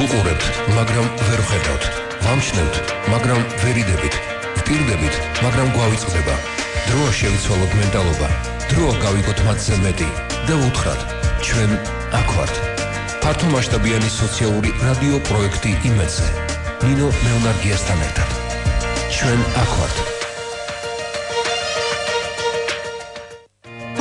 ვუყურებთ, მაგრამ ვერ ხედავთ. ვამჩნევთ, მაგრამ ვერ იდებით. ვპირდებით, მაგრამ გვავიწყდება. დროა შევიცვალოთ მენტალობა. დროა გავიგოთ მათზე მეტი და უთხრათ, ჩვენ აქ ვართ. ფართომასშტაბიანი სოციალური რადიო პროექტი იმედზე. ნინო მეუნარგიასთან ერთად. ჩვენ აქ ვართ.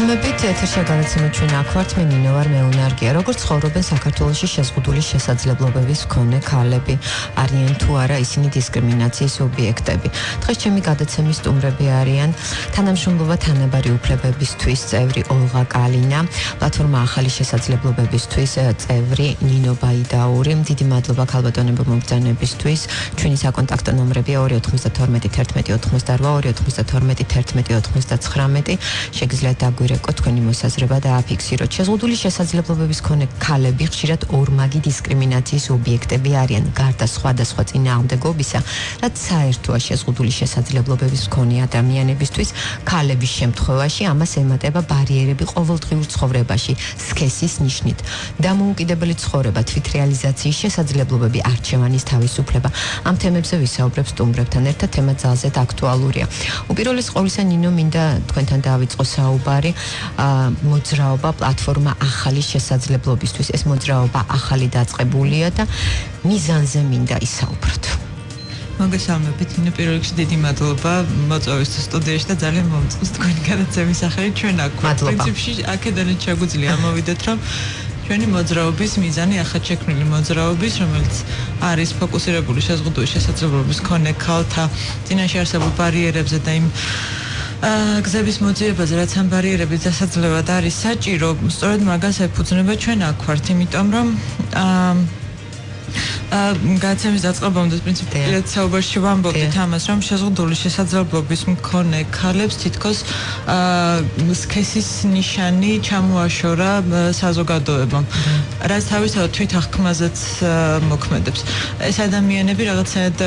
მებით ეთერში გადაცემა ჩვენ აქ ვართ, მე ნინო ვარ, მეუნარგია. როგორც ცხოვრობენ საქართველოში შეზღუდული შესაძლებლობების მქონე ქალები, არიან თუ არა ისინი დისკრიმინაციის ობიექტები. დღეს ჩემი გადაცემის სტუმრები არიან თანამშრომლობა თანაბარი უფლებებისთვის წევრი ოლღა კალინა, პლატფორმა ახალი შესაძლებლობებისთვის წევრი ნინო ბაიდაური. დიდი მადლობა ქალბატონებო მობრძანებისთვის. ჩვენი საკონტაქტო ნომრები 292 11 88 292 11 99. შეგიძლიათ დაგვირეკოთ თქვენი მოსაზრება და აფიქსიროთ. შეზღუდული შესაძლებლობების მქონე ქალები ხშირად ორმაგი დისკრიმინაციის ობიექტები არიან, გარდა სხვადასხვა წინააღმდეგობისა, რაც საერთოა შეზღუდული შესაძლებლობების მქონე ადამიანებისთვის. ქალების შემთხვევაში ამას ემატება ბარიერები ყოველდღიურ ცხოვრებაში, სქესის ნიშნით, დამოუკიდებელი ცხოვრება, თვითრეალიზაციის შესაძლებლობები, არჩევანის თავისუფლება. ამ თემებზე ვისაუბრებ სტუმრებთან ერთად, თემა ძალზედ აქტუალურია. უპირველეს ყოვლისა, ნინო, მინდა თქვენთან დავიწყო საუბარი მოძრაობა პლატფორმა ახალი შესაძლებლობისთვის. ეს მოძრაობა ახალი დაწყებულია და მიზანზე მინდა ისაუბროთ. მოგესალმებით, ნინო, პირველ რიგში დიდი მადლობა მოწვევის სტუდიაში და ძალიან მომწყვის თქვენი გადაცემის ახალი ჩვენ აქ. პრინციპში აქედანაც შეგვიძლია ამოვიდეთ, რომ ჩვენი მოძრაობის მიზანი ახალ შექმნილი მოძრაობის, რომელიც არის ფოკუსირებული შეზღუდული შესაძლებლობების მქონე ქალთა წინაშე არსებულ ბარიერებზე და იმ გზების მოძიებაზე, რაც ამ ბარიერების დასაძლევად არის საჭირო, სწორედ მაგას ეფუძნება ჩვენ აქ ვართ, იმიტომ რომ გადაცემის დაწყებამდე პრინციპიულად საუბარში ვამბობდით ამას, რომ შეზღუდული შესაძლებლობის მქონე ქალებს თითქოს სქესის ნიშანი ჩამოაშორა საზოგადოებამ, რაც თავისთავად თვითაღქმაზეც მოქმედებს. ეს ადამიანები რაღაცნაირად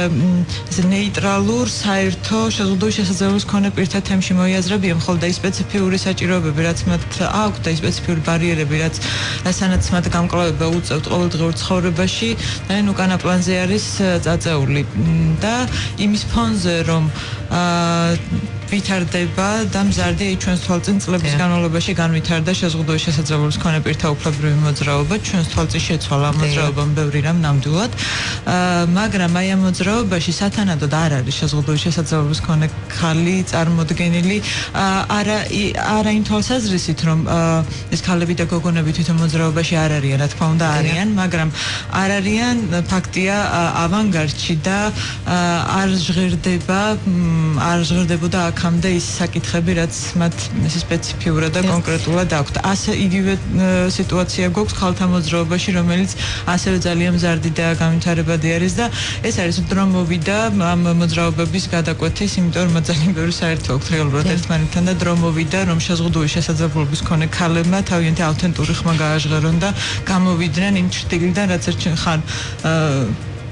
ნეიტრალურ, საერთო შეზღუდული შესაძლებლობის მქონე პირთა თემში მოიაზრებიან, მხოლოდ და ის სპეციფიური საჭიროებები, რაც მათ აქვთ და ის სპეციფიური ბარიერები, რასანაც მათ გამკლავება უწევთ ყოველდღიურ ცხოვრებაში, ძალიან უკანა პლანზე არის წაწეული და იმის ფონზე, რომ ვითარდება და მზარდია ჩვენს თვალწინ წლების განმავლობაში განვითარდა შეზღუდული შესაძლებლობის მქონე პირთა უფლებრივი მოძრაობა, ჩვენს თვალწინ შეცვალა ამ მოძრაობამ ბევრი რამ ნამდვილად, მაგრამ აი ამ მოძრაობაში სათანადოდ არ არის შეზღუდული შესაძლებლობის მქონე ქალი წარმოდგენილი, არა იმ თვალსაზრისით, რომ ეს ქალები და გოგონები თვითონ მოძრაობაში არ არიან, რა თქმა უნდა არიან, მაგრამ არ არიან ფაქტია ავანგარდში და არ ჟღერდებოდა აქამდე ის საკითხები, რაც მათ სპეციფიურად და კონკრეტულად აქვთ. ასე იგივე სიტუაცია გვაქვს ქალთა მოძრაობაში, რომელიც ასევე ძალიან მზარდი და განვითარებადი არის და ეს არის დრო მოვიდა ამ მოძრაობების გადაკვეთის, იმიტომ რომ ძალიან ბევრი საერთო აქვს რეალურად ერთმანეთთან და დრო მოვიდა, რომ შეზღუდული შესაძლებლობის მქონე ქალებმა თავიანთი ავთენტური ხმა გააჟღერონ და გამოვიდნენ იმ ჩრდილიდან, რაც ერთ ხან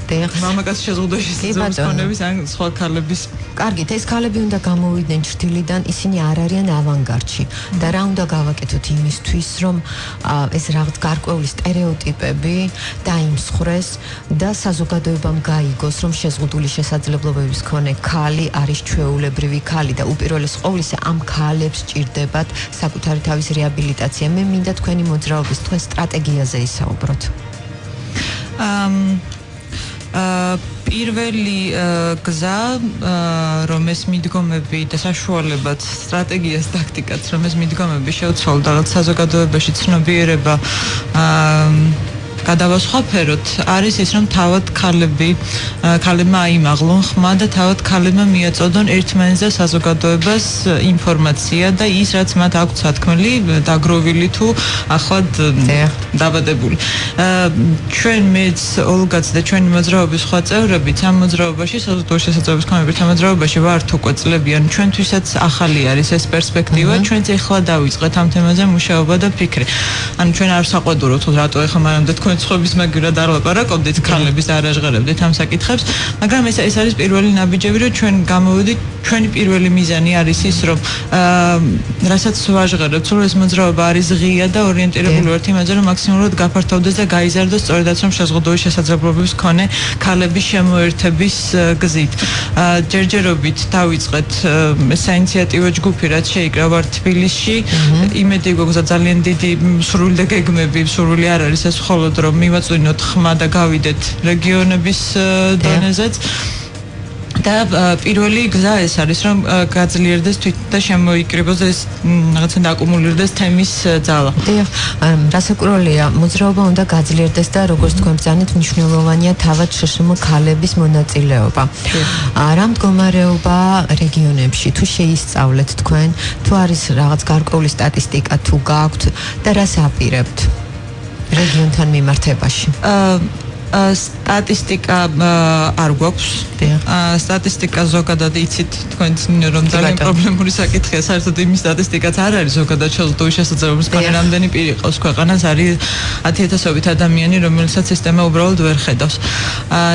მამაკაცი შეზღუდული შესაძლებლობის მქონების ან სხვა ქალების. კარგით, ეს ქალები უნდა გამოვიდნენ ჩრდილიდან, ისინი არ არიან ავანგარდში და რა უნდა გავაკეთოთ იმისთვის, რომ ეს რაღაც გარკვეული სტერეოტიპები დაიმსხვრეს და საზოგადოებამ გაიგოს, რომ შეზღუდული შესაძლებლობების მქონე ქალი არის ჩვეულებრივი ქალი და უპირველეს ყოვლისა ამ ქალებს ჭირდებათ საკუთარი თავის რეაბილიტაცია. მე მინდა თქვენი მოძრაობის თქვენ სტრატეგიაზე ისაუბროთ. პირველი გზა, რომ ეს მიდგომები და საშუალებად სტრატეგიას, ტაქტიკაც, რომ ეს მიდგომები შევცვალოთ და საზოგადოებაში ცნობიერება გადავასხვაფეროთ, არის ის, რომ თავად ქალებმა აიმაღლონ ხმა და თავად ქალებმა მიაწოდონ ერთმანეთზე საზოგადოებას ინფორმაცია და ის, რაც მათ აქვთ სათქმელი, დაგროვილი თუ ახლად დაბადებული. ჩვენ მეც ოლგაც და ჩვენი მოძრაობის სხვა წევრებიც ამ მოძრაობაში, საზოგადოების შესაძლებლობის მქონე პირთა მოძრაობაში ვართ უკვე წლებიან. ჩვენთვისაც ახალი არის ეს პერსპექტივა, ჩვენც ეხლა დავიწყეთ ამ თემაზე მუშაობა და ფიქრი. ანუ ჩვენ არ საყვედურობთ, რატო ეხლა მანამდე თქვენ განსხვავების მაგივრად არ ლაპარაკობდით, ქალების არ აჟღერებდით ამ საკითხებს, მაგრამ ეს არის პირველი ნაბიჯები, რომ ჩვენ გამოვედით, ჩვენი პირველი მიზანი არის ის, რომ რასაც ვაჟღერებთ, რომ ეს მოძრაობა არის ღია და ორიენტირებული ვართ იმაზე, რომ მაქსიმალურად გაფართოვდეს და გაიზარდოს სწორედაც რომ შეზღუდული შესაძლებლობების მქონე ქალების შემოერთების გზით. ჯერჯერობით დავიწყეთ საინიციატივო ჯგუფი, რაც შეიკრა თბილისში. იმედი გვაქვს ძალიან დიდი სრული და გეგმები, სრული არ არის ეს მხოლოდ რომ მივაწვინოთ ხმა და გავიდეთ რეგიონების დონეზეც. და პირველი გზა ეს არის რომ გაძლიერდეს თვით და შემოიკრიბოს ეს რაღაცა დააკუმულირდეს თემის ძალა. დიახ, რასაკვირველია, მოძრაობა უნდა გაძლიერდეს და როგორც თქვენ ბრძანეთ, მნიშვნელოვანია თავად შშმ ქალების მონაწილეობა. რა მდგომარეობა რეგიონებში თუ შეისწავლეთ თქვენ, თუ არის რაღაც გარკვეული სტატისტიკა თუ გაქვთ და რას აპირებთ რეგიონთან მიმართებაში? სტატისტიკა არ გვაქვს. სტატისტიკა ზოგადად იცით თქვენ რომ ძალიან პრობლემური საკითხია, საერთოდ იმის სტატისტიკაც არ არის ზოგადად შეზღუდული შესაძლებლობის მქონე რამდენი პირი ყავს ქვეყანას, არის 10,000-ობით ადამიანი, რომელსაც სისტემა უბრალოდ ვერ ხედავს.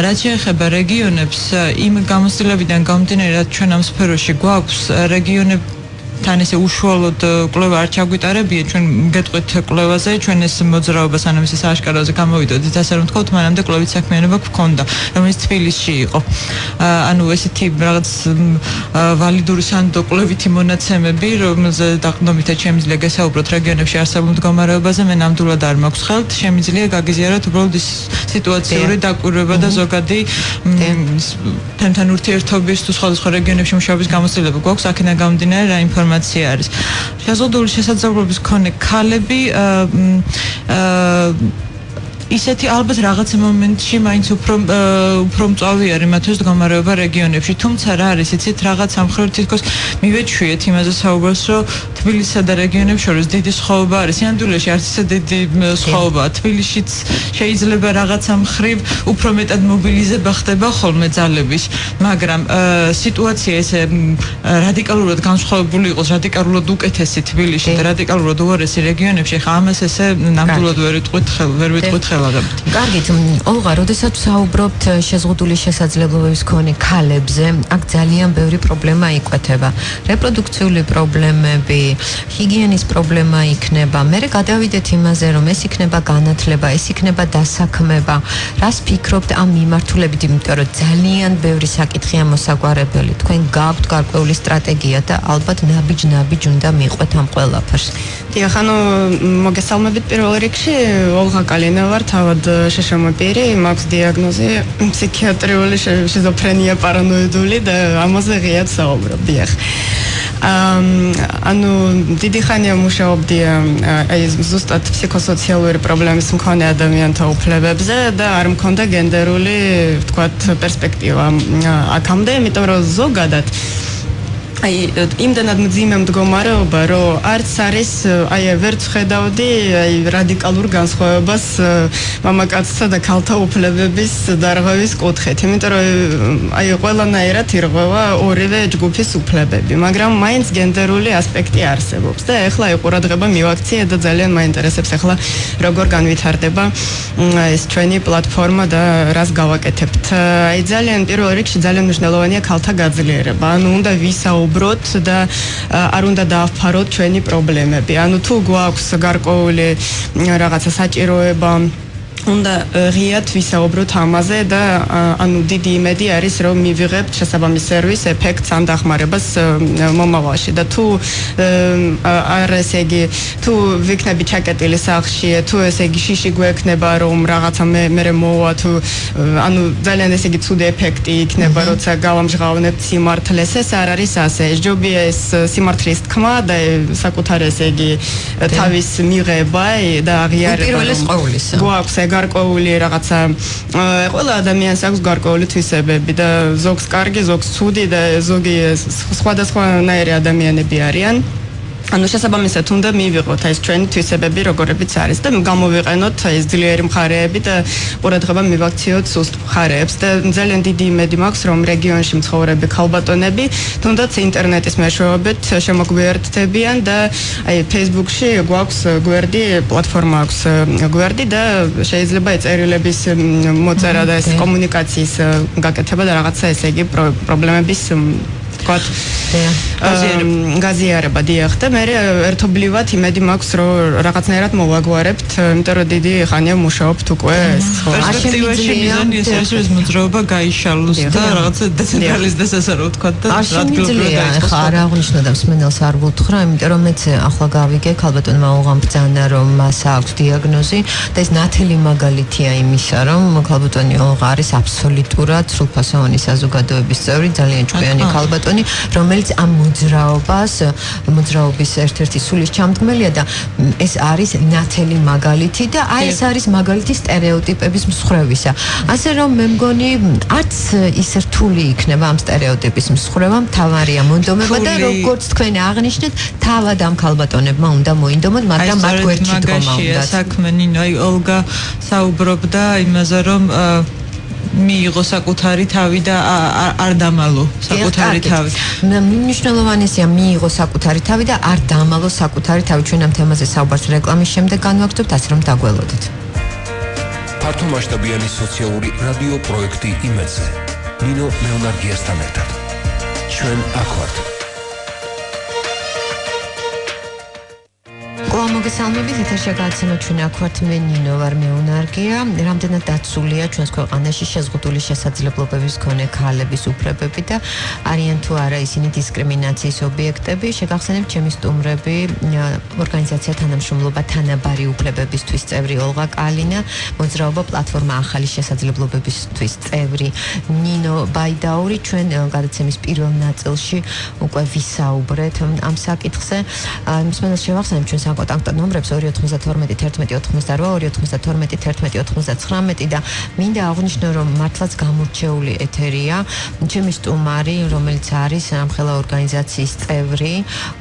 რაც შეეხება რეგიონებს, იმ გამოცდილებიდან გამომდინარე, რაც ჩვენ ამ სფეროში გვაქვს, რეგიონები თან ესე უშუალოდ კვლევა არ ჩაგვიტარებია, ჩვენ გეტყვით კვლევაზე, ჩვენ ეს მოძრაობა სანამ ეს აშკარაზე გამოვიდოდით, ასე რომ თქვათ, მანამდე კვლევით საქმიანობა გვქონდა, რომელიც თბილისში იყო. ანუ ესეთი რაღაც ვალიდური სანდო კვლევითი მონაცემები, რომელზე დაყრდნობით შემიძლია გესაუბროთ რეგიონებში არსებულ მდგომარეობაზე, მე ნამდვილად არ მაქვს ხელთ, შემიძლია გაგიზიაროთ უბრალოდ ის სიტუაციური დაკვირვება და ზოგადი თემთან ურთიერთობის თუ სხვადასხვა რეგიონებში მუშაობის გამოცდილება გვაქვს, აქედან გამომდინარე რა ინფორმაცია არის. შეზღუდული შესაძლებლობის მქონე ქალები ისეთი ალბათ რაღაც მომენტში მაინც უფრო მწვავე არის მათთვის მდგომარეობა რეგიონებში, თუმცა რა არის, იცით, რაღაც სამხრეთ თითქოს მივეჩვიეთ იმაზე საუბარს, რომ თბილისსა და რეგიონებს შორის დიდი სხვაობა არის. სინამდვილეში არც ისე დიდი სხვაობაა. თბილისშიც შეიძლება რაღაცა მხრივ უფრო მეტად მობილიზება ხდება ხოლმე ძალების, მაგრამ სიტუაცია ესე რადიკალურად განსხვავებული იყოს, რადიკალურად უკეთესი თბილისში და რადიკალურად უარესი რეგიონებში, ხა ამას ესე ნამდვილად ვერ ვიტყვით ხელ. კარგით, ოლღა, როდესაც საუბრობთ შეზღუდული შესაძლებლობების მქონე ქალებზე, აქ ძალიან ბევრი პრობლემა იკვეთება. რეპროდუქციული პრობლემები, ჰიგიენის პრობლემა იქნება. მე გადავიდეთ იმაზე, რომ ეს იქნება განათლება, ეს იქნება დასაქმება. რას ფიქრობთ ამ მიმართულებით, იმიტომ რომ ძალიან ბევრი საკითხია მოსაგვარებელი. თქვენ გაქვთ გარკვეული სტრატეგია და ალბათ ნაბიჯ უნდა მიყვეთ ამ ყველაფერს. დიახ, ანუ მოგესალმებით პირველ რიგში, ოლღა კალინა ვარ, თავად შშმ პირი, მაქვს დიაგნოზი ფსიქიატრიული შიზოფრენია პარანოიდული და ამაზე ღიად საუბრობ, დიახ. ანუ დიდი ხანია მუშაობდი აი ზუსტად ფსიქოსოციალური პრობლემის მქონე ადამიანთა უფლებებზე და არ მქონდა გენდერული, ვთქვათ, პერსპექტივა აქამდე, იმიტომ რომ ზოგადად აი იმდანად მძიმე მდგომარეობა, რომ არც არის აი ვერც ხედავდი აი რადიკალურ განსხვავებას მამაკაცთა და ქალთა უფლებების დარღვევის კუთხით, იმიტომ რომ აი ყველანაირად ირღვევა ორივე ჯგუფის უფლებები, მაგრამ მაინც გენდერული ასპექტი არსებობს და ეხლა აი ყურადღება მივაქციე და ძალიან მაინტერესებს ეხლა როგორ განვითარდება ეს ჩვენი პლატფორმა და რას გავაკეთებთ. აი ძალიან პირველ რიგში ძალიან მნიშვნელოვანია ქალთა გაძლიერება, ანუ უნდა ვისაუბროთ და არ უნდა დაავფაროთ ჩვენი პრობლემები. ანუ თუ გვაქვს გარკვეული რაღაცა საჭიროება, უნდა ღიად ვისაუბროთ ამაზე და ანუ დიდი იმედი არის რომ მივიღებთ შესაბამის სერვის ეფექტს ან დახმარებას მომავალში და თუ არ ესე იგი თუ ვიქნები ჩაკეტილი სახლში თუ ესე იგი შიში გვექნება რომ რაღაცა მე მოვა თუ ანუ ძალიან ესე იგი ცუდი ეფექტი იქნება როცა გავამჟღავნებთ სიმართლეს ეს არ არის ასე ჯობია ეს სიმართლის თქმა და საკუთარ ესე იგი თავის მიღება და აღიარება უპირველეს ყოვლისა გვაქვს გარკვეული რაღაცა ყველა ადამიანს აქვს გარკვეული თვისებები და ზოგს კარგი, ზოგს ცუდი და ზოგი სხვადასხვანაირი ადამიანები არიან. ანუ შესაბამისად უნდა მივიღოთ ეს ჩვენი თვისებები როგორებიც არის და გამოვიყენოთ ეს ძლიერი მხარეები და ყურადღება მივაქციოთ სუსტ მხარეებს და ძალიან დიდი იმედი მაქვს რომ რეგიონში მცხოვრები ქალბატონები თუნდაც ინტერნეტის მეშვეობით შემოგვიერთდებიან და აი Facebook-ში გვაქვს გვერდი პლატფორმა აქვს გვერდი და შეიძლება ეწერილების მოწერა და ეს კომუნიკაციის გაკეთება და რაღაცა ესე იგი პრობლემების გქოთ გაზიარება დიახ და მე ერთობლივად იმედი მაქვს რომ რაღაცნაირად მოვაგვარებთ იმიტომ რომ დიდი ხანია მუშაობთ უკვე ეს პერსპექტივაში მიზანი ეს არის რომ მოძრაობა გაიშალოს და რაღაცა დეცენტრალიზდეს ასე რომ ვთქვათ და ადგილობრივად ხა არ აღნიშნო და მსმენელს არ ვუთხრა იმიტომ რომ მეც ახლა გავიგე ქალბატონმა უღამბძანა რომ მას აქვს დიაგნოზი და ეს ნათელი მაგალითია იმისა რომ ქალბატონი არის აბსოლუტურად სრულფასოვანი საზოგადოების წევრი ძალიან ჭკვიანი ქალბატონი რომელიც ამ მოძრაობის ერთ-ერთი სულისჩამდგმელია და ეს არის ნათელი მაგალითი და აი ეს არის მაგალითი სტერეოტიპების მსხრევისა. ასე რომ მე მგონი არც ის რთული იქნება ამ სტერეოტიპის მსხრევა, მთავარია მონდომება და როგორც თქვენ აღნიშნეთ, თავად ამ ქალბატონებმა უნდა მოინდომოთ, მაგრამ მათ გვერდში დგომა უნდა. საქმე ნინო, აი ოლგა საუბრობდა იმაზე რომ მიიღო საკუთარი თავი და არ დამალო საკუთარი თავი. მნიშვნელოვანია მიიღო საკუთარი თავი და არ დამალო საკუთარი თავი. ჩვენ ამ თემაზე საუბარს რეკლამის შემდეგ განვაგრძობთ, ასე რომ დაგველოდეთ. ფართომასშტაბიანი სოციალური რადიო პროექტი იმედზე. ნინო მეუნარგიასთან ერთად. ჩვენ აქ ვართ. მოგესალმებით, ეთერში გადაცემა ჩვენ აქ ვართ, მე ნინო ვარ, მეუნარგია. რამდენად დაცულია ჩვენს ქვეყანაში შეზღუდული შესაძლებლობების მქონე ქალების უფლებები და არიან თუ არა ისინი დისკრიმინაციის ობიექტები? შეგახსენებთ ჩემი სტუმრები, ორგანიზაცია თანამშრომლობა თანაბარი უფლებებისთვის წევრი ოლღა კალინა, მოძრაობა პლატფორმა ახალი შესაძლებლობებისთვის წევრი ნინო ბაიდაური. ჩვენ გადაცემის პირველ ნაწილში უკვე ვისაუბრეთ ამ საკითხზე. მსმენელს შევახსენებ ჩვენ საკონტაქტო ნომრებს 292 11 88 292 11 99 და მინდა აღვნიშნო რომ მართლაც გამორჩეული ეთერია. ჩემი სტუმარი, რომელიც არის ამხელა ორგანიზაციის წევრი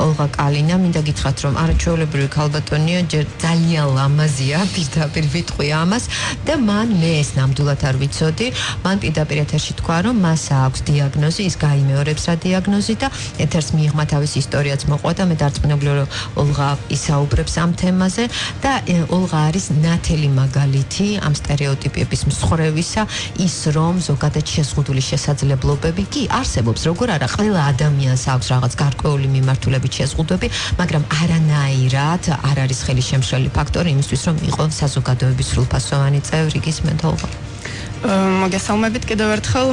ოლღა კალინა, მინდა გითხრათ რომ არაჩვეულებრივი ქალბატონია, ჯერ ძალიან ლამაზია, პირდაპირ ვიტყვი ამას და მან მე ეს ნამდვილად არ ვიცოდი. მან პირდაპირ ეთერში თქვა რომ მას აქვს დიაგნოზი, ის გაიმეორებს რა დიაგნოზი და ეთერს მიიღმა თავის ისტორიაც მოყვა და მე დარწმუნებული რომ ოლღა ისაუბრებს ამ თემაზე და ოლღა არის ნათელი მაგალითი ამ სტერეოტიპების მსხრევისა, ის რომ ზოგადად შეზღუდული შესაძლებლობები კი არსებობს, როგორ არა, ყველა ადამიანს აქვს რაღაც გარკვეული მიმართულებით შეზღუდვები, მაგრამ არანაირად არ არის ხელისშემშლელი ფაქტორი იმისთვის, რომ იყო საზოგადოების სრულფასოვანი წევრი. გისმენთ ოლღა? მოგესალმებით კიდევ ერთხელ.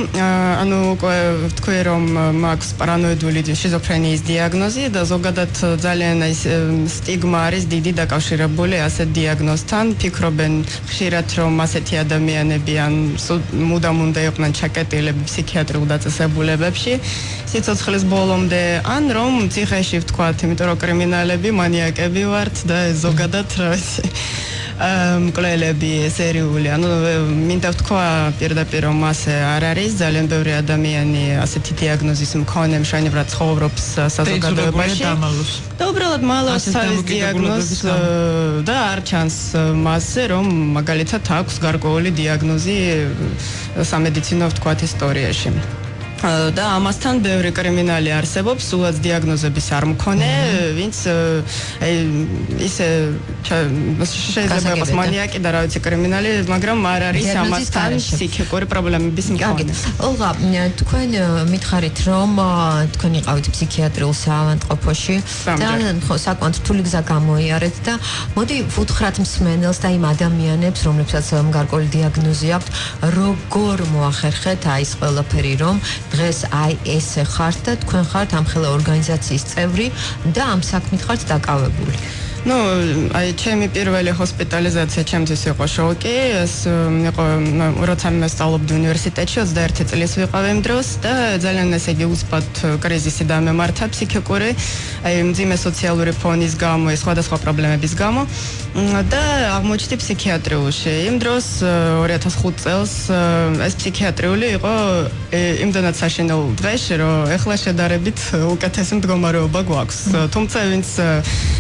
ანუ ვთქვი რომ მაქვს პარანოიდული შიზოფრენიის დიაგნოზი და ზოგადად ძალიან ის სტიგმა არის დიდი დაკავშირებული ასეთ დიაგნოზთან. ფიქრობენ ხშირად რომ ასეთი ადამიანები ან მუდამ უნდა იყვნენ ჩაკეტილები ფსიქიატრიულ დაწესებულებებში სიცოცხლის ბოლომდე, ან რომ ციხეში ვთქვათ, იმიტომ რომ კრიმინალები, მანიაკები ვართ და ზოგადად რა ვიცი მკვლელები სერიული. ანუ მინდა ვთქვა პირდაპირ რომ ასე არ არის. ძალიან ბევრი ადამიანი ასეთი დიაგნოზის მქონე მშვენივრად ცხოვრობს საზოგადოებაში და უბრალოდ მალავს თავის დიაგნოზს და არ ჩანს მასზე რომ მაგალითად აქვს გარკვეული დიაგნოზი სამედიცინო ვთქვათ ისტორიაში. და ამასთან ბევრი კრიმინალი არსებობს, სულაც დიაგნოზების არ მქონე, ვინც ისე შეიძლება იყოს მანიაკი და რა ვიცი კრიმინალი, მაგრამ არ არის ამასთან ფსიქიკური პრობლემების მქონე. ოლღა, თქვენ მითხარით რომ თქვენ იყავით ფსიქიატრიულ საავადმყოფოში და საკმაოდ რთული გზა გამოიარეთ და მოდი ვუთხრათ მსმენელს და იმ ადამიანებს, რომლებსაც გარკვეული დიაგნოზი აქვთ, როგორ მოახერხეთ აი ეს ყველაფერი რომ დღეს აი ესე ხართ და თქვენ ხართ ამხელა ორგანიზაციის წევრი და ამ საქმით ხართ დაკავებული. ну, აი ჩემი პირველი ჰოსპიტალიზაცია ჩემთვის იყო შოკი. ეს იყო როცა მე სწავლობდი უნივერსიტეტში 21 წლის ვიყავ იმ დროს და ძალიან ესე იგი უცბად კრიზისი დამემართა ფსიქიკური, აი მძიმე სოციალური ფონის გამო, სხვადასხვა პრობლემების გამო და აღმოჩნდი ფსიქიატრიულში. იმ დროს 2005 წელს ეს ფსიქიატრიული იყო იმდანაც საშინელ დღეში, რომ ეხლა შედარებით უკეთესი მდგომარეობა გვაქვს. თუმცა ვინც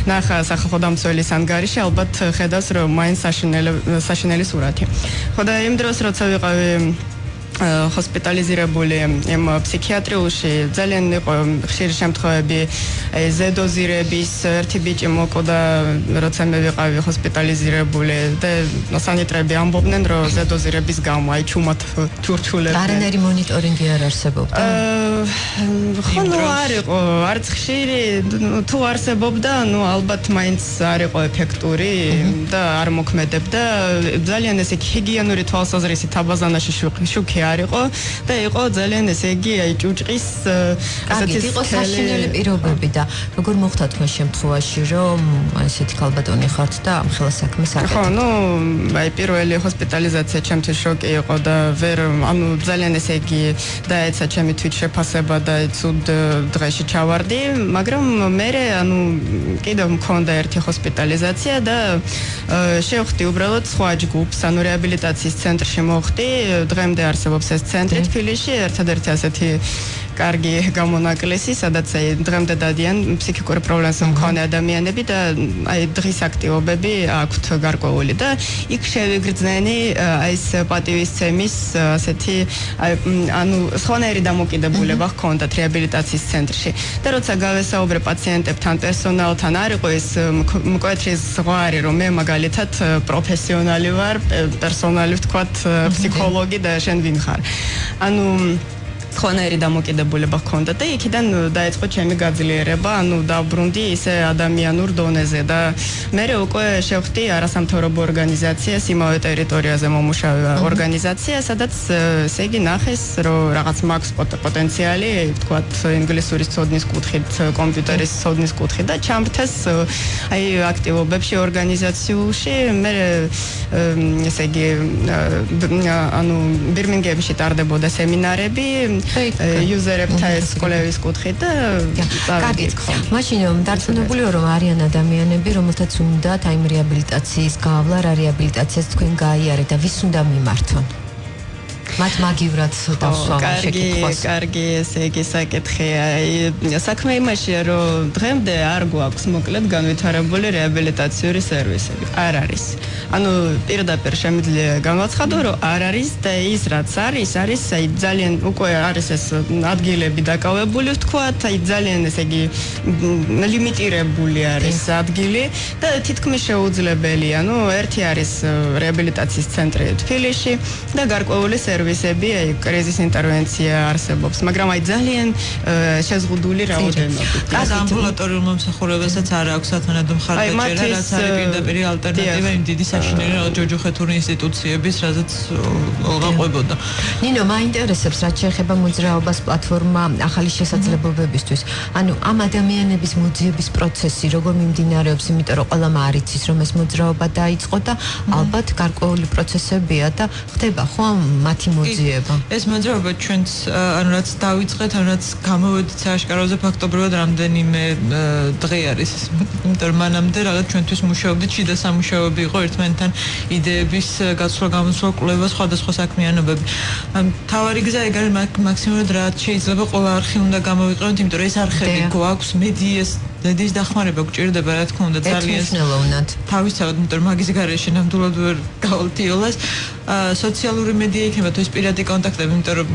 ნახა სახალხო დამცველის ანგარიში ალბათ ხედავს რომ მაინც საშინელი სურათი. ხო და იმ დროს როცა ვიყავი ჰოსპიტალიზირებული იმ ფსიქიატრიულში ძალიან იყო ხშირი შემთხვევები ზედოზირების ერთი ბიჭი მოკვდა როცა მე ვიყავი ჰოსპიტალიზირებული და სანიტრები ამბობდნენ რომ ზედოზირების გამო აი ჩუმად ჩურჩულებდნენ. არანაირი მონიტორინგი არ არსებობდა? ხო ნუ არ იყო არც ხშირი თუ არსებობდა ნუ ალბათ მაინც არ იყო ეფექტური და არ მოქმედებდა ძალიან ესე ჰიგიენური თვალსაზრისით აბაზანაში შუქი არ იყო და იყო ძალიან ესე იგი აი ჭუჭყის ასეთი იყო საშინელი პირობები და როგორ მოხდა თქვენ შემთხვევაში რომ ესეთი ქალბატონი ხართ და ამ ხელა საქმეს აკეთებთ? ხო ნუ აი პირველი ჰოსპიტალიზაცია ჩემთვის შოკი იყო და ვერ ანუ ძალიან ესე იგი დაეცა ჩემი თვითშეფასება და ცუდ დღეში ჩავარდი მაგრამ მე ანუ კიდევ მქონდა ერთი ჰოსპიტალიზაცია და შევხვდი უბრალოდ სხვა ჯგუფს ანუ რეაბილიტაციის ცენტრში მოვხდი დღემდე არსებობს ეს ცენტრი თბილისში ერთადერთი ასეთი კარგი გამონაკლისი სადაც აი დღემდე დადიან ფსიქიკური პრობლემის მქონე ადამიანები და აი დღის აქტივობები აქვთ გარკვეული და იქ შევიგრძნენი აი ეს პატივისცემის ასეთი ანუ სხვანაირი დამოკიდებულება ჰქონდათ რეაბილიტაციის ცენტრში და როცა გავესაუბრე პაციენტებთან პერსონალთან არ იყო ეს მკვეთრი ზღვარი რომ მე მაგალითად პროფესიონალი ვარ პერსონალი ვთქვათ ფსიქოლოგი და შენ ვინ ხარ ანუ ხონერი დამოკიდებულება ჰქონდა და იქიდან დაიწყო ჩემი გაძლიერება, ანუ დაბრუნდი ისე ადამიანურ დონეზე და მე უკვე შევხვდი არასამთავრობო ორგანიზაციას იმავე ტერიტორიაზე მომუშავე ორგანიზაცია, სადაც ესე იგი ნახეს, რომ რაღაც მაქვს პოტენციალი, თქვათ ინგლისურის ცოდნის კუთხით, კომპიუტერის ცოდნის კუთხით და ჩამრთეს აი აქტივობებში ორგანიზაციაში მე ესე იგი ანუ ბირმინგემში ტარდებოდა სემინარები იუზერებთან სკოლების კუთხით და კარგით. მაშინ დარწმუნებული ვარ რომ არიან ადამიანები, რომელთაც უნდათ აი რეაბილიტაციის გავლა, რა რეაბილიტაციას თქვენ გაიარეთ და ვის უნდა მიმართონ? მათ მაგივრად დავსვამ შეკითხვას. კარგი ესე იგი საკითხია. საქმე იმაშია რომ დღემდე არ გვაქვს მოკლედ განვითარებული რეაბილიტაციური სერვისები. არ არის. ანუ პირდაპირ შემიძლია განვაცხადო რომ არ არის და ის რაც არის აი ძალიან უკვე არის ეს ადგილები დაკავებული ვთქვათ, აი ძალიან ესე იგი ლიმიტირებული არის ადგილი და თითქმის შეუძლებელია. ანუ ერთი არის რეაბილიტაციის ცენტრი თბილისში და გარკვეული სერვისები, აი კრიზის ინტერვენცია არსებობს, მაგრამ აი ძალიან შეზღუდული რაოდენობით. კაც ამბულატორიულ მომსახურებასაც არ აქვს სათანადო მხარდაჭერა, რაც არის პირდაპირ ალტერნატივა იმ დიდი საშინელი ჯოჯოხეთური ინსტიტუციების, რაზეც ყובოდა. ნინო, მაინტერესებს რაც შეეხება მოძრაობას პლატფორმა ახალი შესაძლებლობებისთვის. ანუ ამ ადამიანების მოძიების პროცესი როგორ მიმდინარეობს, იმიტომ რომ ყველამ არ იცის რომ ეს მოძრაობა დაიწყო და ალბათ გარკვეული პროცესებია და ხდება ხო მათი მოძიება. ეს მოძრაობა ჩვენც ანუ რაც დაიწყეთ, ანუ რაც გამოვედით სააშკაროზე ფაქტობრივად რამდენიმე დღე არის. იმიტომ რომ მანამდე რაღაც ჩვენთვის მუშაობდით, შიდა სამუშაოები იყო ერთმანეთთან იდეების გაცვლა, გამოსვლა, კვლევა, სხვადასხვა საქმიანობები. თავარი გზა ეგ არის მაქსიმუმად რაც შეიძლება ყველა არხი უნდა გამოვიყენოთ, იმიტომ რომ ეს არხები გვაქვს მედიას დედის დახმარება გვჭირდება, რა თქმა უნდა, ძალიან მნიშვნელოვნად. თავისთავად, იმიტომ რომ მაგის გარეშე ნამდვილად ვერ გავალთიოლას. სოციალური მედია იქნება თუ ეს პირადი კონტაქტები, იმიტომ რომ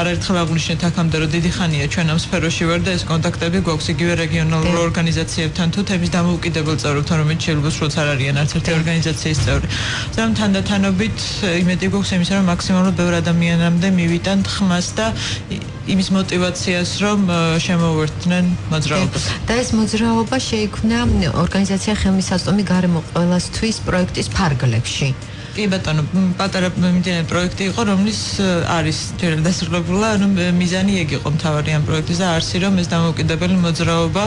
არაერთხელ აღვნიშნეთ აქამდე, რომ დიდი ხანია ჩვენ ამ სფეროში ვარ და ეს კონტაქტები გვაქვს იგივე რეგიონალურ ორგანიზაციებთან თუ თემის დამოუკიდებელ წევრებთან, რომელიც შეიძლება სულაც არ არიან არც ერთი ორგანიზაციის წევრი. ზოგადად თანდათანობით იმედი გვაქვს იმისა, რომ მაქსიმალურად ბევრ ადამიანამდე მივიტანთ ხმას და იმის мотиваციას რომ შემოვერთდნენ მოძრაობას. და ეს მოძრაობა შეიქმნა ორგანიზაცია ხელმისაწვდომი გარემო ყველასთვის პროექტის ფარგლებში. კი ბატონო, პატარა მიმდინარე პროექტი იყო, რომლის არის ჯერ დასრულებულა, ანუ მიზანი ეგ იყო მთავარი ამ პროექტის და არსი რომ ეს დამოუკიდებელი მოძრაობა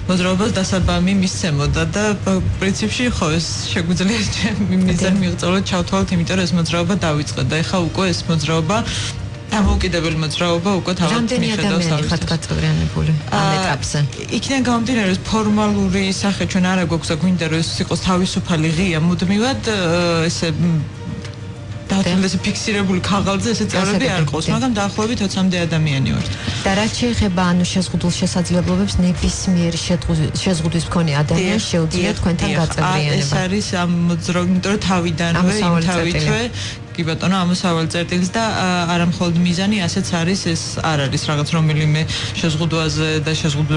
მოძრაობას დასაბამი მისცემოდა და პრინციპში ხო ეს შეგვიძლია მიზანი მიღწევა ჩავთვალოთ, იმიტომ რომ ეს მოძრაობა დაიწყო და ეხლა უკვე ეს მოძრაობა დამოუკიდებელი მოძრაობა უკვე თავად მიხედავს თავის ხათ გაწევრიანებული ამ ეტაპზე. იქიდან გამომდინარე ფორმალური სახე ჩვენ არა გვაქვს და გვინდა რომ ეს იყოს თავისუფალი ღია მუდმივად ესე დაახლოებით ფიქსირებული ქაღალდზე ესე წევრები არ ყავს, მაგრამ დაახლოებით 20-მდე ადამიანი ვართ. და რაც შეეხება შეზღუდულ შესაძლებლობებს ნებისმიერ შეზღუდვის მქონე ადამიანს შეუძლია თქვენთან გაწევრიანება. ეს არის ამ მოძრაობის თავიდანვე იმთავითვე კი ბატონო ამოსავალი წერტილის და არა მხოლოდ მიზანი, ასეც არის ეს არ არის რაღაც რომელიმე შეზღუდვაზე და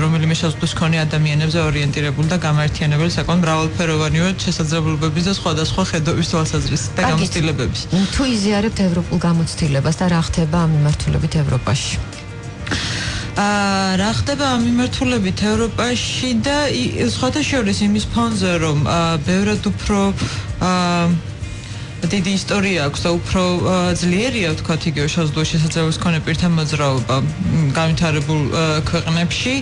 რომელიმე შეზღუდვის მქონე ადამიანებზე ორიენტირებული და გამაერთიანებელი საკმაოდ მრავალფეროვანი შესაძლებლობების და სხვადასხვა ხედვების თვალსაზრისით და გამოცდილებების. თუ იზიარებთ ევროპულ გამოცდილებას და რა ხდება ამ მიმართულებით ევროპაში? რა ხდება ამ მიმართულებით ევროპაში და სხვათა შორის იმის ფონზე რომ ბევრად უფრო დიდი ისტორია აქვს და უფრო ძლიერია ვთქვათ იგივე შეზღუდულ შესაძლებლობის მქონე პირთა მოძრაობა განვითარებულ ქვეყნებში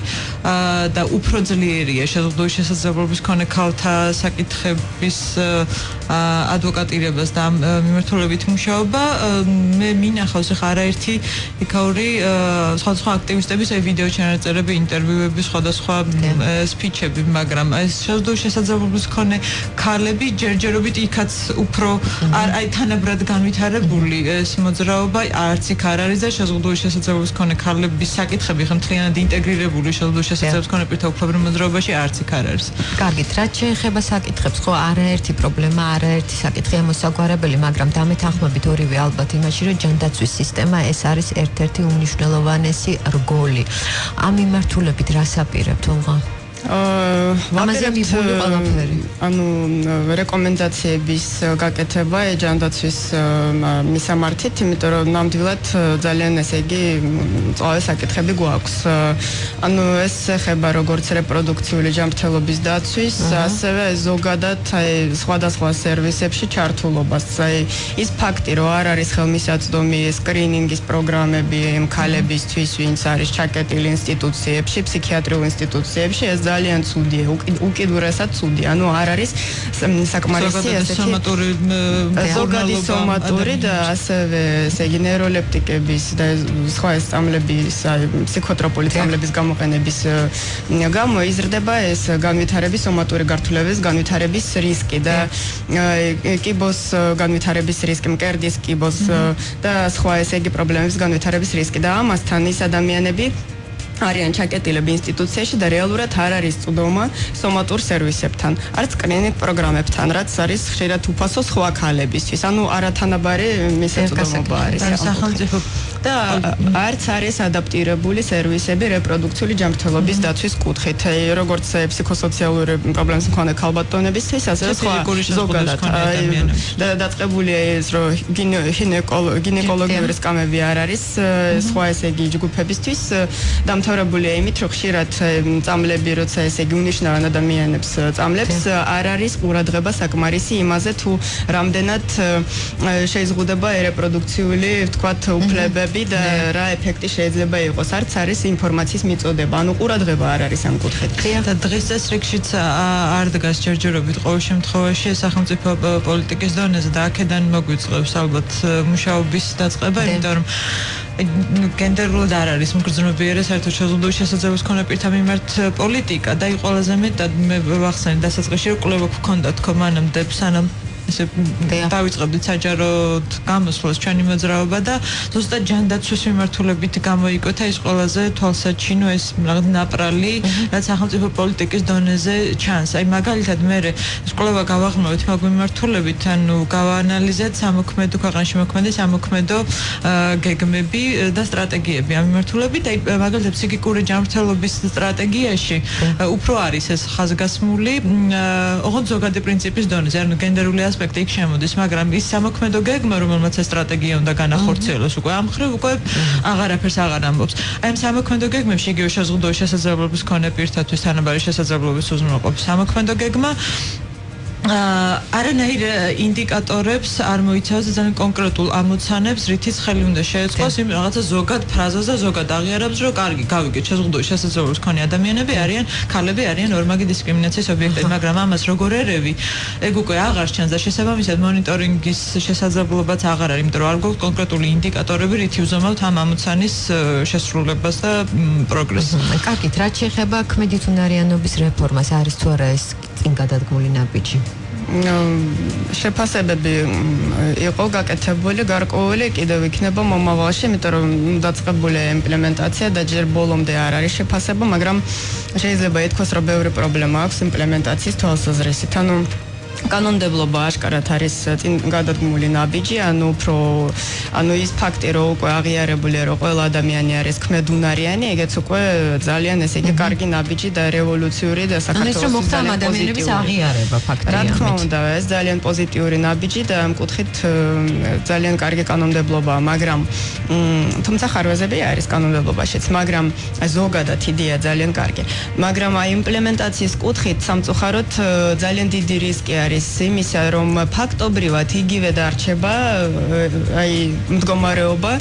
და უფრო ძლიერია შეზღუდულ შესაძლებლობის მქონე ქალთა საკითხების ადვოკატირებას და ამ მიმართულებით მუშაობა მე მინახავს ახლა არაერთი იქაური სხვადასხვა აქტივისტების ვიდეო ჩანაწერები, ინტერვიუები, სხვადასხვა სპიჩები, მაგრამ ეს შეზღუდულ შესაძლებლობის მქონე ქალები ჯერჯერობით იქაც უფრო აი თანაბრად განვითარებული ეს მოძრაობა არც იქ არ არის და შეზღუდული შესაძლებლობის მქონე ქალების საკითხები ხმთლიანად ინტეგრირებული შეზღუდული შესაძლებლობის მქონე პირთა უფლებების მოძრაობაში არც იქ არ არის. კარგით, რაც შეეხება საკითხებს, ხო არაერთი პრობლემა, არაერთი საკითხია მოსაგვარებელი, მაგრამ დამეთანხმებით ორივე ალბათ იმაში, რომ ჯანდაცვის სისტემა ეს არის ერთ-ერთი უმნიშვნელოვანესი რგოლი. ამ მიმართულებით რას აპირებთ ოლღა? ანუ რეკომენდაციების გაკეთება ჯანდაცვის მისამართით, იმიტომ რომ ნამდვილად ძალიან ესე იგი წავე საკითხები გვაქვს. ანუ ეს ეხება როგორც რეპროდუქციული ჯანმრთელობის დაცვის, ასევე ზოგადად აი სხვადასხვა სერვისებში ჩართულობას. აი ის ფაქტი, რომ არ არის ხელმისაწვდომი სკრინინგის პროგრამები ქალებისთვის, ვინც არის ჩაკეტილი ინსტიტუციებში, ფსიქიატრიულ ინსტიტუციებში, ეს ძალიან ცუდია, უკიდურესად ცუდია. ანუ არ არის საკმარისი ასეთი ზოგადი სომატური და ასევე ესე იგი ნეიროლეპტიკების და სხვა სწავლების, ფსიქოტროპული სწავლების გამოყენების გამო იზრდება ეს განვითარების სომატური გართულების განვითარების რისკი და კიბოს განვითარების რისკი, მკერდის კიბოს და სხვა ესე იგი პრობლემების განვითარების რისკი და ამასთან ის ადამიანები არიან ჩაკეტილები ინსტიტუციაში და რეალურად არ არის წვდომა სომატურ სერვისებთან, არც სკრინინგ პროგრამებთან, რაც არის ხშირად უფასო სხვა ქალებისთვის. ანუ არათანაბარი მისაწვდომობა არის სახელმწიფო და არც არის ადაპტირებული სერვისები რეპროდუქციული ჯანმრთელობის დაცვის კუთხით, როგორც ფსიქოსოციალური პრობლემის მქონე ქალბატონებისთვის, ასევე სხვა ზოგადად დაწყებულია ეს რომ გინეკოლოგიური სკამები არ არის სხვა ესე იგი ჯგუფებისთვის დამთავრებულია იმით, რომ ხშირად წამლები, როცა ესე იგი უნიშნავენ ადამიანებს წამლებს, არ არის ყურადღება საკმარისი იმაზე, თუ რამდენად შეიზღუდება რეპროდუქციული, ვთქვათ, უფლებები და რა ეფექტი შეიძლება იყოს. არც არის ინფორმაციის მიწოდება, ანუ ყურადღება არ არის ამ კუთხით. და დღეს წესრიგშიც არ დგას ჯერჯერობით ყოველ შემთხვევაში სახელმწიფო პოლიტიკის დონეზე და აქედან მოგვიწყებს ალბათ მუშაობის დაწყება, იმიტომ რომ გენდერულად არ არის მგრძნობიარე საერთოდ შეზღუდული შესაძლებლობის მქონე პირთა მიმართ პოლიტიკა და ის ყველაზე მეტად მე ვახსენე დასაწყისში რომ კვლევა გქონდა თქო მანამდე სანამ ესე დავიწყებდით საჯაროდ გამოსვლას ჩვენი მოძრაობა და ზუსტად ჯანდაცვის მიმართულებით გამოიკვეთა ის ყველაზე თვალსაჩინო ეს რაღაც ნაპრალი რაც სახელმწიფო პოლიტიკის დონეზე ჩანს. აი მაგალითად მე ეს კვლევა გავაღრმავეთ მაგ მიმართულებით, ანუ გავაანალიზეთ სამოქმედო ქვეყანაში მოქმედი სამოქმედო გეგმები და სტრატეგიები ამ მიმართულებით. აი მაგალითად ფსიქიკური ჯანმრთელობის სტრატეგიაში უფრო არის ეს ხაზგასმული ოღონდ ზოგადი პრინციპის დონეზე, ანუ გენდერული ასპექტი იქ შემოდის, მაგრამ ის სამოქმედო გეგმა, რომელმაც ეს სტრატეგია უნდა განახორციელოს, უკვე ამ ხრივ უკვე აღარაფერს აღარ ამბობს. აი ამ სამოქმედო გეგმებში იგივე შეზღუდული შესაძლებლობის მქონე პირთათვის თანაბარი შესაძლებლობის უზრუნველყოფის სამოქმედო გეგმა არანაირ ინდიკატორებს არ მოიცავს ძალიან კონკრეტულ ამოცანებს, რითიც ხელი უნდა შეეწყოს იმ რაღაცა ზოგად ფრაზას და ზოგად აღიარებს, რომ კარგი, გავიგეთ, შეზღუდული შესაძლებლობის მქონე ადამიანები არიან, ქალები არიან ორმაგი დისკრიმინაციის ობიექტები, მაგრამ ამას როგორ ერევი, ეგ უკვე აღარ ჩანს და შესაბამისად მონიტორინგის შესაძლებლობაც აღარ არის, იმიტომ რომ არ გვაქვს კონკრეტული ინდიკატორები, რითი ვზომავთ ამ ამოცანის შესრულებას და პროგრესს. კარგით, რაც შეეხება ქმედით უნარიანობის რეფორმას, არის თუ არა ეს წინ გადადგმული ნაბიჯი? შეფასებები იყო გაკეთებული, გარკვეული კიდევ იქნება მომავალში, იმიტომ რომ დაწყებულია იმპლემენტაცია და ჯერ ბოლომდე არ არის შეფასება, მაგრამ შეიძლება ითქვას, რომ ბევრი პრობლემა აქვს იმპლემენტაციის თვალსაზრისით. კანონმდებლობა აშკარად არის წინ გადადგმული ნაბიჯი, ანუ ის ფაქტი, რომ უკვე აღიარებულია, რომ ყველა ადამიანი არის ქმედუნარიანი, ეგეც უკვე ძალიან ესე იგი კარგი ნაბიჯი და რევოლუციური და საქართველოს ადამიანების აღიარება ფაქტია. რა თქმა უნდა, ეს ძალიან პოზიტიური ნაბიჯი და ამ კუთხით ძალიან კარგი კანონმდებლობაა, მაგრამ თუმცა ხარვეზები არის კანონმდებლობაშიც, მაგრამ ზოგადად იდეა ძალიან კარგი. მაგრამ აი იმპლემენტაციის კუთხით სამწუხაროდ ძალიან დიდი რისკი არის იმისა, რომ ფაქტობრივად იგივე დარჩება აი მდგომარეობა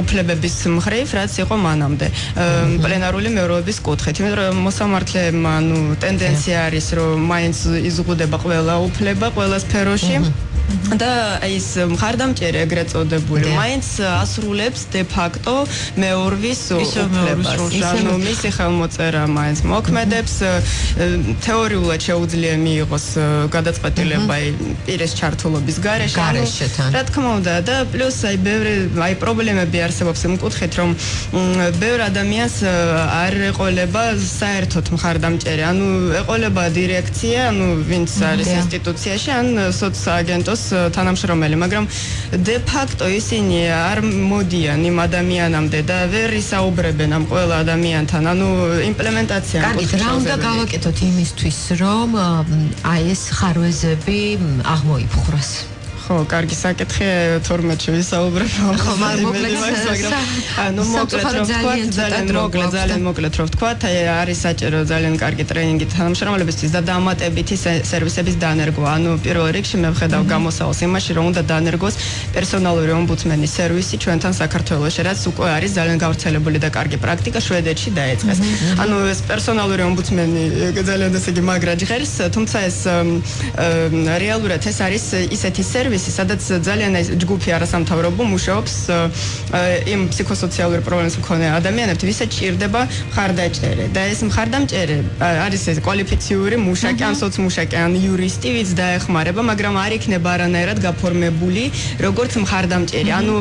უფლებების მხრივ, რაც იყო მანამდე პლენარული მეურვეობის კუთხით. იმიტომ რომ მოსამართლეებმა ტენდენცია არის, რომ მაინც იზღუდება ყველა უფლება ყველა სფეროში. და ის მხარდამჭერი ეგრეთ წოდებული მაინც ასრულებს de facto მეურვის უფლებას. ანუ მისი ხელმოწერა მაინც მოქმედებს, თეორიულად შეუძლია მიიღოს გადაწყვეტილება პირის ჩართულობის გარეშე. რა თქმა უნდა და პლუს აი პრობლემები არსებობს იმ კუთხით, რომ ბევრ ადამიანს არ ეყოლება საერთოდ მხარდამჭერი. ანუ ეყოლება დირექცია, ანუ ვინც არის ინსტიტუციაში, ან სოცაგენტოს თანამშრომელი, მაგრამ de facto ისინი არ მოდიან იმ ადამიანამდე და ვერ ისაუბრებენ ამ ყველა ადამიანთან. ანუ იმპლემენტაცია კარგი, რა უნდა გავაკეთოთ იმისთვის, რომ აი ეს ხარვეზები აღმოიფხვრას? ხო, კარგი საკითხია, 12-ში ვისაუბრებ. ხო, მოკლედ ძალიან მოკლედ რომ ვთქვა, არის საჭირო ძალიან კარგი ტრენინგი თანამშრომლებისთვის და დამატებითი სერვისების დანერგვა. ანუ პირველ რიგში მე ვხედავ გამოსავალს იმაში, რომ უნდა დანერგოს პერსონალური ომბუდსმენის სერვისი ჩვენთან საქართველოში, რაც უკვე არის ძალიან გავრცელებული და კარგი პრაქტიკა, შვედეთში დაიწყეს. ანუ ეს პერსონალური ომბუდსმენი ძალიან ესე იგი მაგრა ჟღერს, თუმცა ეს რეალურად ეს არის ისეთი სერვისი, სადაც ძალიან ჯგუფი არასამთავრობო მუშაობს იმ ფსიქოსოციალური პრობლემის მქონე ადამიანებთან, ვისაც ჭირდება მხარდაჭერი. და ეს მხარდამჭერი არის ეს კვალიფიციური მუშაკი, ან სოცმუშაკი, ან იურისტი, ვინც დაეხმარება, მაგრამ არ იქნება არანაირად გაფორმებული როგორც მხარდამჭერი. ანუ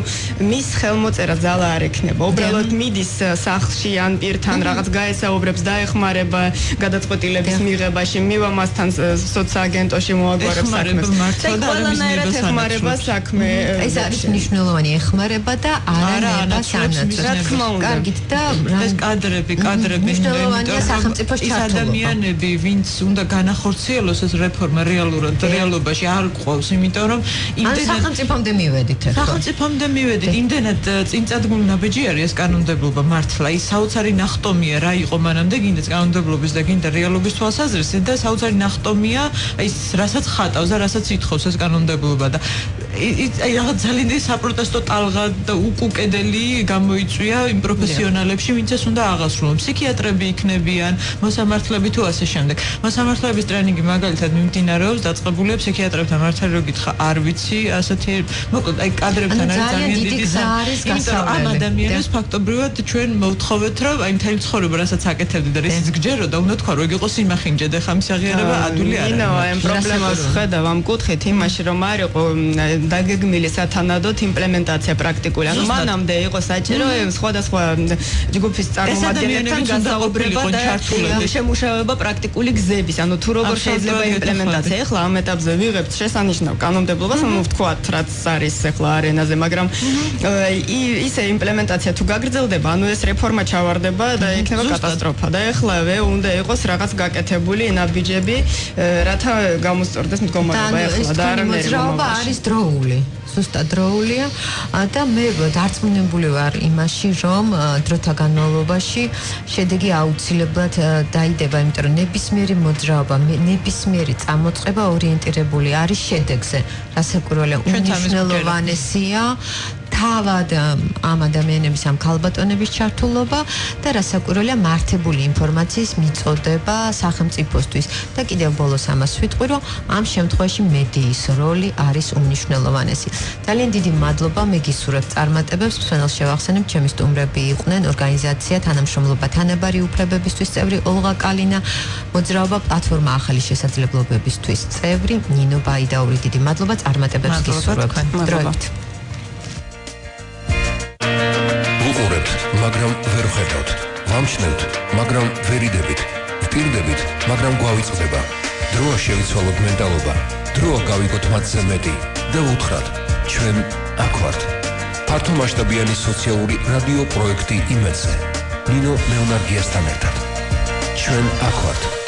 მის ხელმოწერა ძალა არ ექნება. უბრალოდ მიდის სახლში ან პირთან რაღაც გაესაუბრებს, დაეხმარება გადაწყვეტილების მიღებაში, მივა მასთან სოცაგენტოში მოაგვარებს საქმეს. ეხმარება საქმე. ეს არის მნიშვნელოვანი ეხმარება და არა სანაცვლოდ. რა თქმა უნდა. კარგით და ეს კადრები მნიშვნელოვანია სახელმწიფოს ჩართულობა. ის ადამიანები, ვინც უნდა განახორციელოს ეს რეფორმა რეალობაში არ გვყავს, იმიტომ რომ იმდენად სახელმწიფომდე მივედით. სახელმწიფომდე მივედით, იმდენად წინწადგმული ნაბიჯი არის ეს კანონმდებლობა მართლა. ის საოცარი ნახტომია რა იყო მანამდე, გინდაც კანონმდებლობის და გინდა რეალობის თვალსაზრისით და საოცარი ნახტომია ის რასაც ხატავს და რასაც ითხოვს ეს კანონმდებლობა. და აი რაღაც ძალიან დიდი საპროტესტო ტალღა და უკუკედელი გამოიწვია იმ პროფესიონალებში, ვინც ეს უნდა აღასრულონ. ფსიქიატრები იქნებიან, მოსამართლეები თუ ასე შემდეგ. მოსამართლეების ტრენინგი მაგალითად მიმდინარეობს, დაწყებულია ფსიქიატრებთან მართალი რო გითხრა, არ ვიცი, ასეთი მოკლედ აი კადრებთან არის ძალიან დიდი იმიტომ რომ ამ ადამიანებს ფაქტობრივად ჩვენ მოვთხოვეთ, რომ აი მთელი ცხოვრება რასაც აკეთებდი და რისიც გჯეროდა, უნდა თქვა რომ ეგ იყო სიმახინჯე და ხა მის აღიარება ადვილი არ არის. აი ამ პრობლემას ხედავ ამ კუთხით იმაში, რომ არ იყო დაგეგმილი სათანადოდ იმპლემენტაცია პრაქტიკული. ანუ მანამდე იყო საჭირო სხვადასხვა ჯგუფის წარმომადგენლებთან გასაუბრება და შემუშავება პრაქტიკული გზების. ანუ თუ როგორ შეიძლება იმპლემენტაცია. ეხლა ამ ეტაპზე ვიღებთ შესანიშნავ კანონმდებლობას, ანუ ვთქვათ, რაც არის ეხლა არენაზე, მაგრამ ისე იმპლემენტაცია თუ გაგრძელდება, ანუ ეს რეფორმა ჩავარდება და იქნება კატასტროფა. და ეხლავე უნდა იყოს რაღაც გაკეთებული ნაბიჯები, რათა გამოსწორდეს მდგომარეობა ეხლა და არ მოძრაობა არის დროული. ზუსტად დროულია და მე დარწმუნებული ვარ იმაში, რომ დროთა განმავლობაში შედეგი აუცილებლად დაიდება, იმიტომ რომ ნებისმიერი მოძრაობა, ნებისმიერი წამოწყება ორიენტირებული არის შედეგზე. რასაკვირველია, უმნიშვნელოვანესია თავად ამ ადამიანების ამ ქალბატონების ჩართულობა და რასაკვირველია მართებული ინფორმაციის მიწოდება სახელმწიფოსთვის და კიდევ ბოლოს ამას ვიტყვი, რომ ამ შემთხვევაში მედიის როლი არის უმნიშვნელოვანესი. ძალიან დიდი მადლობა, მე გისურვებ წარმატებებს. მსვენელს შევახსენებ, ჩემი სტუმრები იყვნენ ორგანიზაცია თანამშრომლობა თანაბარი უფლებებისთვის წევრი ოლღა კალინა, მოძრაობა პლატფორმა ახალი შესაძლებლობებისთვის წევრი ნინო ბაიდაური. დიდი მადლობა, წარმატებებს გისურვებ. დროებით. უყურებთ, მაგრამ ვერ ხედავთ. ვამჩნევთ, მაგრამ ვერ იდებით. ვპირდებით, მაგრამ გვავიწყდება. დროა შევიცვალოთ მენტალობა. დროა გავიგოთ მათზე მეტი და უთხრათ, ჩვენ აქ ვართ. ფართომასშტაბიანი სოციალური რადიო პროექტი იმედზე. ნინო ლეონარგიასთან ერთად. ჩვენ აქ ვართ.